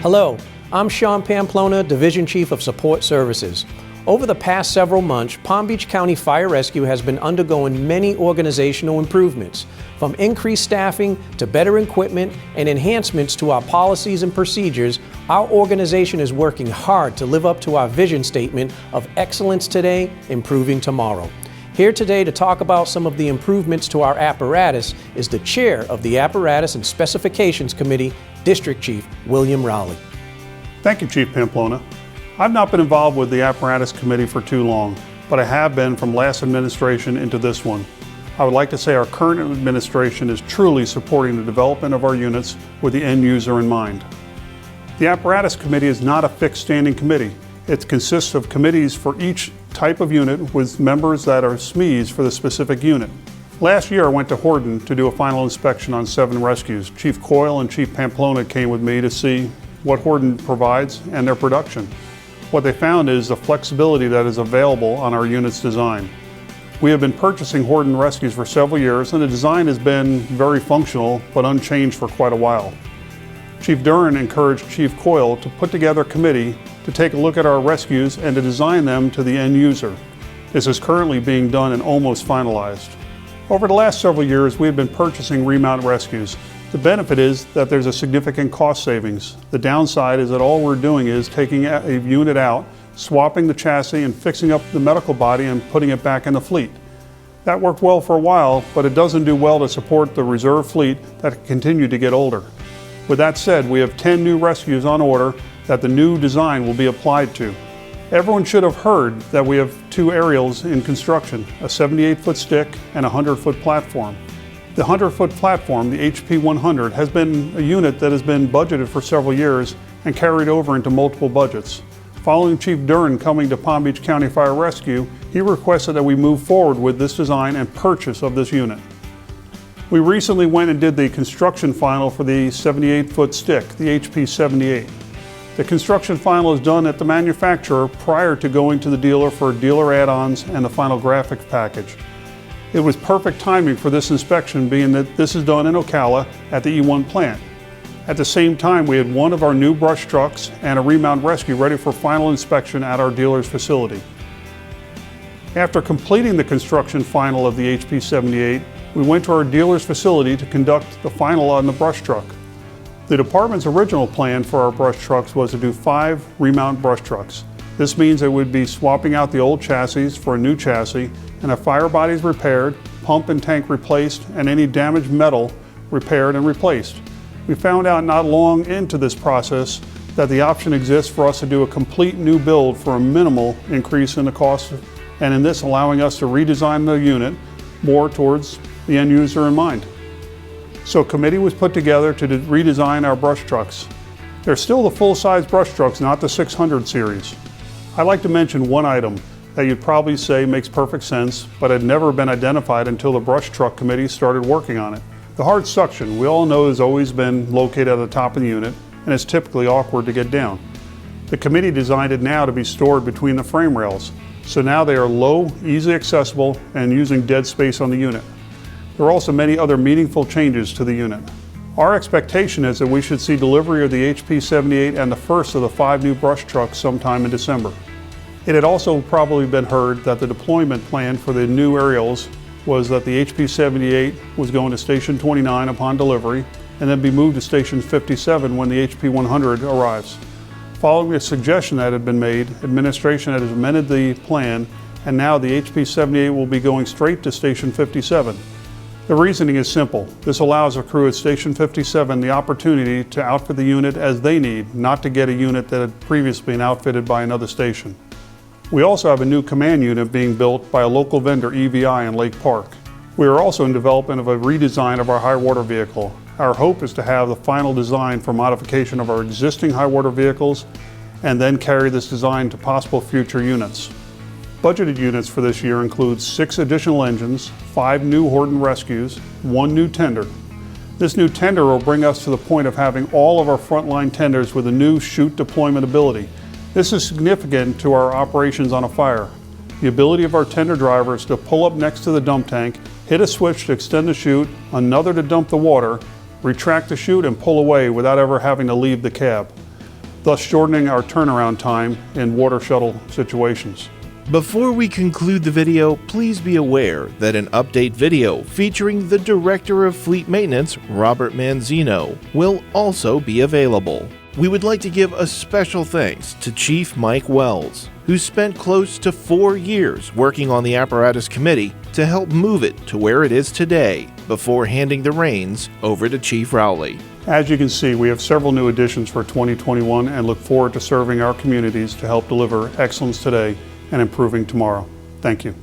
Hello, I'm Sean Pamplona, Division Chief of Support Services. Over the past several months, Palm Beach County Fire Rescue has been undergoing many organizational improvements, from increased staffing to better equipment and enhancements to our policies and procedures. Our organization is working hard to live up to our vision statement of excellence today, improving tomorrow. Here today to talk about some of the improvements to our apparatus is the chair of the Apparatus and Specifications Committee, District Chief William Rowley. Thank you, Chief Pamplona. I've not been involved with the Apparatus Committee for too long, but I have been from last administration into this one. I would like to say our current administration is truly supporting the development of our units with the end user in mind. The Apparatus Committee is not a fixed standing committee. It consists of committees for each type of unit with members that are SMEs for the specific unit. Last year I went to Horton to do a final inspection on 7 rescues. Chief Coyle and Chief Pamplona came with me to see what Horton provides and their production. What they found is the flexibility that is available on our unit's design. We have been purchasing Horton rescues for several years, and the design has been very functional but unchanged for quite a while. Chief Duren encouraged Chief Coyle to put together a committee to take a look at our rescues and to design them to the end user. This is currently being done and almost finalized. Over the last several years, we have been purchasing remount rescues. The benefit is that there's a significant cost savings. The downside is that all we're doing is taking a unit out, swapping the chassis and fixing up the medical body and putting it back in the fleet. That worked well for a while, but it doesn't do well to support the reserve fleet that continue to get older. With that said, we have 10 new rescues on order that the new design will be applied to. Everyone should have heard that we have 2 aerials in construction, a 78-foot stick and a 100-foot platform. The 100-foot platform, the HP 100, has been a unit that has been budgeted for several years and carried over into multiple budgets. Following Chief Duren coming to Palm Beach County Fire Rescue, he requested that we move forward with this design and purchase of this unit. We recently went and did the construction final for the 78-foot stick, the HP 78. The construction final is done at the manufacturer prior to going to the dealer for dealer add-ons and the final graphic package. It was perfect timing for this inspection, being that this is done in Ocala at the E1 plant. At the same time, we had one of our new brush trucks and a remount rescue ready for final inspection at our dealer's facility. After completing the construction final of the HP 78, we went to our dealer's facility to conduct the final on the brush truck. The department's original plan for our brush trucks was to do 5 remount brush trucks. This means it would be swapping out the old chassis for a new chassis and have fire bodies repaired, pump and tank replaced, and any damaged metal repaired and replaced. We found out not long into this process that the option exists for us to do a complete new build for a minimal increase in the cost, and in this allowing us to redesign the unit more towards the end user in mind. So a committee was put together to redesign our brush trucks. They're still the full-size brush trucks, not the 600 series. I'd like to mention one item that you'd probably say makes perfect sense, but had never been identified until the brush truck committee started working on it. The hard suction, we all know, has always been located at the top of the unit, and it's typically awkward to get down. The committee designed it now to be stored between the frame rails, so now they are low, easily accessible, and using dead space on the unit. There are also many other meaningful changes to the unit. Our expectation is that we should see delivery of the HP 78 and the first of the 5 new brush trucks sometime in December. It had also probably been heard that the deployment plan for the new aerials was that the HP 78 was going to Station 29 upon delivery and then be moved to Station 57 when the HP 100 arrives. Following a suggestion that had been made, administration has amended the plan, and now the HP 78 will be going straight to Station 57. The reasoning is simple. This allows a crew at Station 57 the opportunity to outfit the unit as they need, not to get a unit that had previously been outfitted by another station. We also have a new command unit being built by a local vendor, EVI, in Lake Park. We are also in development of a redesign of our high water vehicle. Our hope is to have the final design for modification of our existing high water vehicles and then carry this design to possible future units. Budgeted units for this year include 6 additional engines, 5 new Horton rescues, 1 new tender. This new tender will bring us to the point of having all of our frontline tenders with a new chute deployment ability. This is significant to our operations on a fire. The ability of our tender drivers to pull up next to the dump tank, hit a switch to extend the chute, another to dump the water, retract the chute and pull away without ever having to leave the cab. thus shortening our turnaround time in water shuttle situations. Before we conclude the video, please be aware that an update video featuring the Director of Fleet Maintenance, Robert Manzino, will also be available. We would like to give a special thanks to Chief Mike Wells, who spent close to 4 years working on the Apparatus Committee to help move it to where it is today, before handing the reins over to Chief Rowley. As you can see, we have several new additions for 2021 and look forward to serving our communities to help deliver excellence today and improving tomorrow. Thank you.